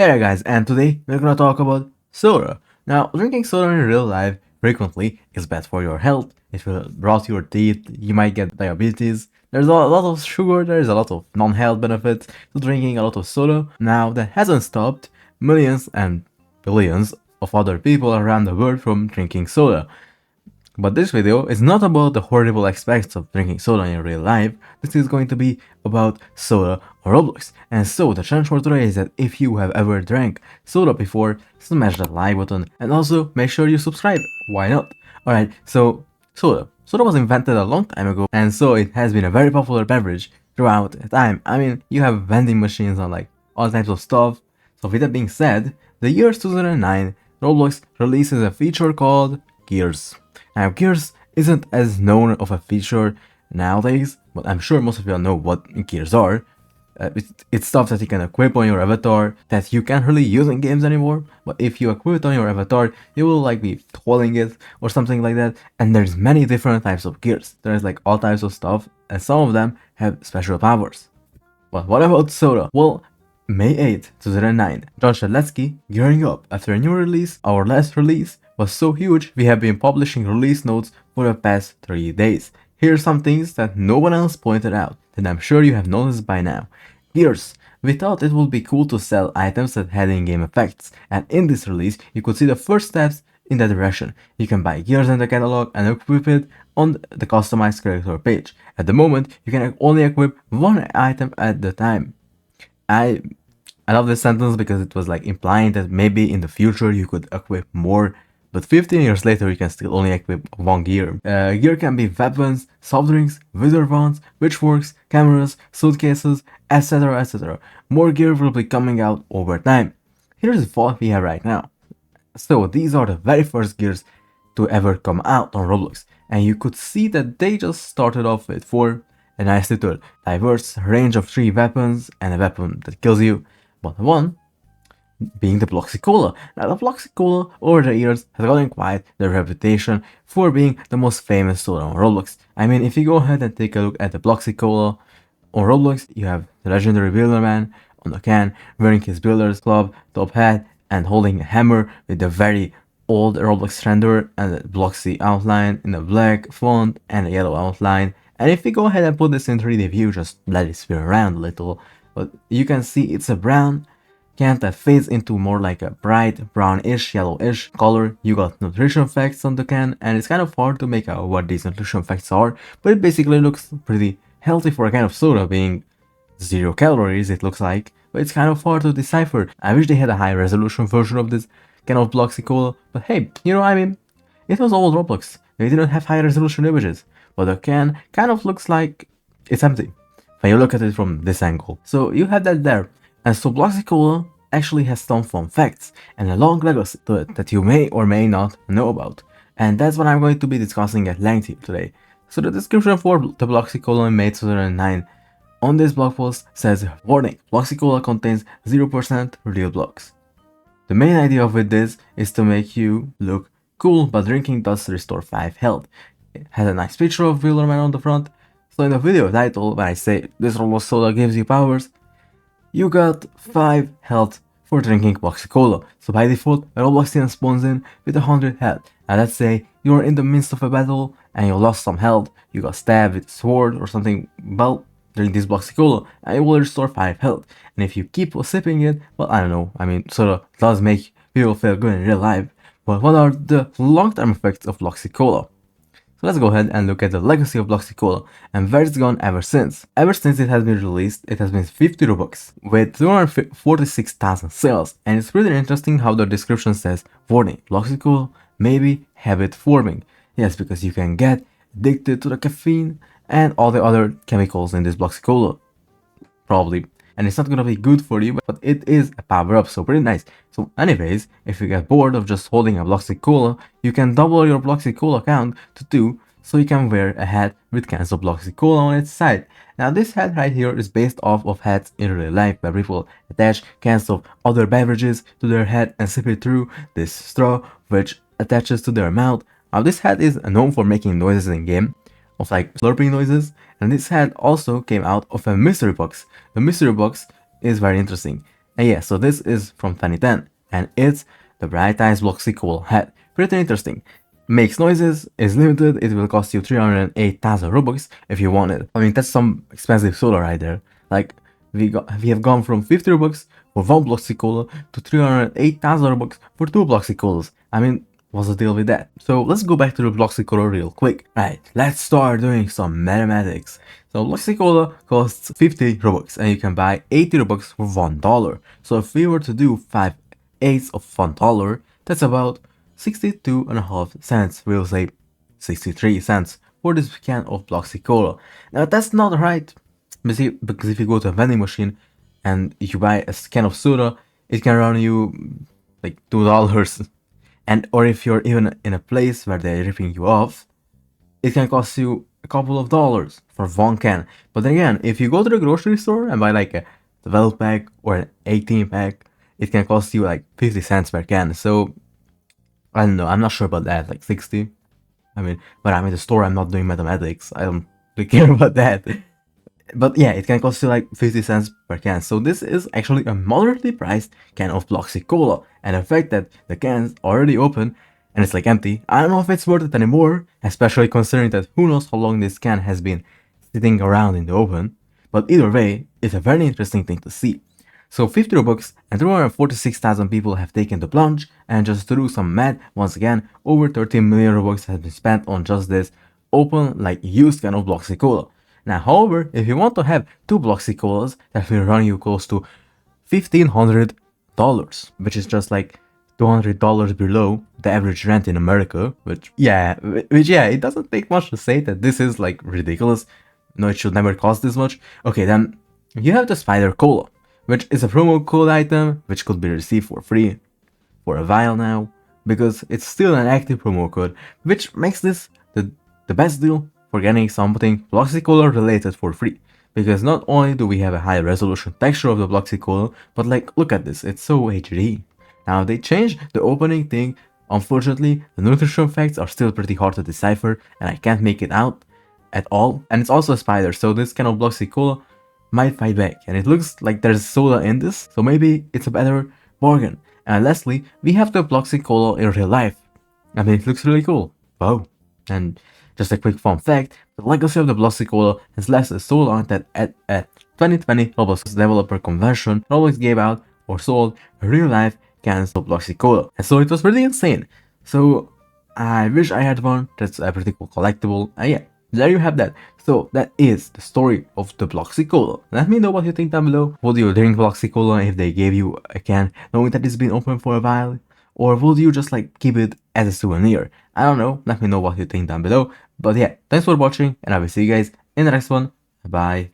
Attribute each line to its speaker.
Speaker 1: Hey guys, and today we're gonna talk about soda. Now, drinking soda in real life frequently is bad for your health. It will rot your teeth, you might get diabetes. There's a lot of sugar, there's a lot of non-health benefits to drinking a lot of soda. Now, that hasn't stopped millions and billions of other people around the world from drinking soda. But this video is not about the horrible aspects of drinking soda in real life. This is going to be about soda or Roblox. And so the challenge for today is that if you have ever drank soda before, smash that like button and also make sure you subscribe. Why not? Alright, so soda. Soda was invented a long time ago, and so it has been a very popular beverage throughout time. I mean, you have vending machines on like all types of stuff. So with that being said, the year 2009, Roblox releases a feature called Gears. Now, Gears isn't as known of a feature nowadays, but I'm sure most of you know what Gears are. It's stuff that you can equip on your avatar that you can't really use in games anymore, but if you equip it on your avatar, you will like be holding it or something like that, and there's many different types of gears. There's like all types of stuff, and some of them have special powers. But what about soda? Well, May 8, 2009, John Shadletsky gearing up after a new release. Our last release was so huge, we have been publishing release notes for the past 3 days. Here are some things that no one else pointed out, that I'm sure you have noticed by now. Gears. We thought it would be cool to sell items that had in-game effects, and in this release, you could see the first steps in that direction. You can buy gears in the catalog and equip it on the customized character page. At the moment, you can only equip one item at the time. I love this sentence because it was like implying that maybe in the future you could equip more, but 15 years later you can still only equip one gear. Gear can be weapons, soft drinks, wizard wands, witchworks, cameras, suitcases, etc, etc. More gear will be coming out over time. Here's what we have right now. So these are the very first gears to ever come out on Roblox, and you could see that they just started off with 4, a nice little diverse range of 3 weapons and a weapon that kills you, but one being the Bloxy. Now the Bloxy over the years has gotten quite the reputation for being the most famous soda on Roblox. I mean, if you go ahead and take a look at the Bloxy on Roblox, you have the legendary builder man on the can wearing his builder's club top hat and holding a hammer with the very old Roblox render and the Bloxy outline in a black font and a yellow outline. And if we go ahead and put this in 3D view, just let it spin around a little, but you can see it's a brown can that fades into more like a bright brownish, yellowish color. You got nutrition facts on the can, and it's kind of hard to make out what these nutrition facts are, but it basically looks pretty healthy for a kind of soda, being 0 calories it looks like, but it's kind of hard to decipher. I wish they had a high resolution version of this can of Bloxy, but hey, you know, I mean, it was old Roblox, they didn't have high resolution images, but the can kind of looks like it's empty when you look at it from this angle. So you have that there. And so Bloxy actually has some fun facts and a long legacy to it that you may or may not know about. And that's what I'm going to be discussing at length here today. So the description for the Bloxy in May 2009 on this blog post says, warning, Bloxy contains 0% real blocks. The main idea of this is to make you look cool, but drinking does restore 5 health. It has a nice picture of Wheelerman on the front. So in the video title, when I say this Roblox soda gives you powers, you got 5 health for drinking Bloxy. So by default, a Robloxian spawns in with 100 health. And let's say you're in the midst of a battle and you lost some health, you got stabbed with a sword or something, well, drink this Bloxy and it will restore 5 health. And if you keep sipping it, well, I don't know, I mean, soda does make people feel good in real life, but what are the long-term effects of Bloxy? So let's go ahead and look at the legacy of Bloxy and where it's gone ever since. Ever since it has been released, it has been 50 Robux with 246,000 sales, and it's really interesting how the description says, warning, Bloxy maybe habit forming. Yes, because you can get addicted to the caffeine and all the other chemicals in this Bloxy, probably. And it's not gonna be good for you, but it is a power up, so pretty nice. So anyways, if you get bored of just holding a Bloxy, you can double your Bloxy account to 2, so you can wear a hat with cans of Bloxy on its side. Now this hat right here is based off of hats in real life, where people attach cans of other beverages to their hat and sip it through this straw, which attaches to their mouth. Now this hat is known for making noises in game, of like slurping noises, and this hat also came out of a mystery box. The mystery box is very interesting, And yeah, so this is from 2010, and it's the Bright Eyes Bloxy Cool hat. Pretty interesting. Makes noises, is limited, it will cost you 308,000 Robux if you want it. I mean, that's some expensive solar right there. Like, we have gone from 50 Robux for one Bloxy Cola to 308,000 Robux for two Bloxy Colas. I mean, what's the deal with that? So let's go back to the Bloxy Cola real quick. Right, let's start doing some mathematics. So Bloxy Cola costs 50 Robux and you can buy 80 Robux for $1. So if we were to do 5/8 of $1, that's about 62.5 cents. We'll say 63 cents for this can of Bloxy Cola. Now that's not right, because if you go to a vending machine and you buy a can of soda, it can run you like $2. And or if you're even in a place where they're ripping you off, it can cost you a couple of dollars for one can. But then again, if you go to the grocery store and buy like a 12 pack or an 18 pack, it can cost you like 50 cents per can. So I don't know, I'm not sure about that, like 60. I mean, but I'm in the store, I'm not doing mathematics. I don't really care about that. But yeah, it can cost you like 50 cents per can. So this is actually a moderately priced can of Bloxy Cola. And the fact that the can's already open and it's like empty, I don't know if it's worth it anymore, especially considering that who knows how long this can has been sitting around in the open. But either way, it's a very interesting thing to see. So 50 Robux and 346,000 people have taken the plunge, and just to do some math, once again, over 13 million Robux has been spent on just this open, like used can of Bloxy Cola. Now, however, if you want to have two Bloxy Colas, that will run you close to $1,500, which is just like $200 below the average rent in America, which it doesn't take much to say that this is like ridiculous. No, it should never cost this much. Okay, then you have the Spider Cola, which is a promo code item which could be received for free for a while now, because it's still an active promo code, which makes this the best deal for getting something Bloxy Cola related for free. Because not only do we have a high resolution texture of the Bloxy Cola, but like, look at this, it's so HD. Now they changed the opening thing. Unfortunately, the nutrition facts are still pretty hard to decipher and I can't make it out at all. And it's also a spider, so this kind of Bloxy Cola might fight back. And it looks like there's soda in this, so maybe it's a better bargain. And lastly, we have the Bloxy Cola in real life. I mean, it looks really cool. Wow. And just a quick fun fact, the legacy of the Bloxy Cola has lasted so long that at 2020 Roblox developer convention, Roblox gave out or sold real-life cans of Bloxy Cola. And so it was pretty insane. So I wish I had one. That's a pretty cool collectible. And yeah, there you have that. So that is the story of the Bloxy Cola. Let me know what you think down below. Would you drink Bloxy Cola if they gave you a can knowing that it's been open for a while? Or would you just like keep it as a souvenir? I don't know. Let me know what you think down below. But yeah, thanks for watching and I will see you guys in the next one. Bye.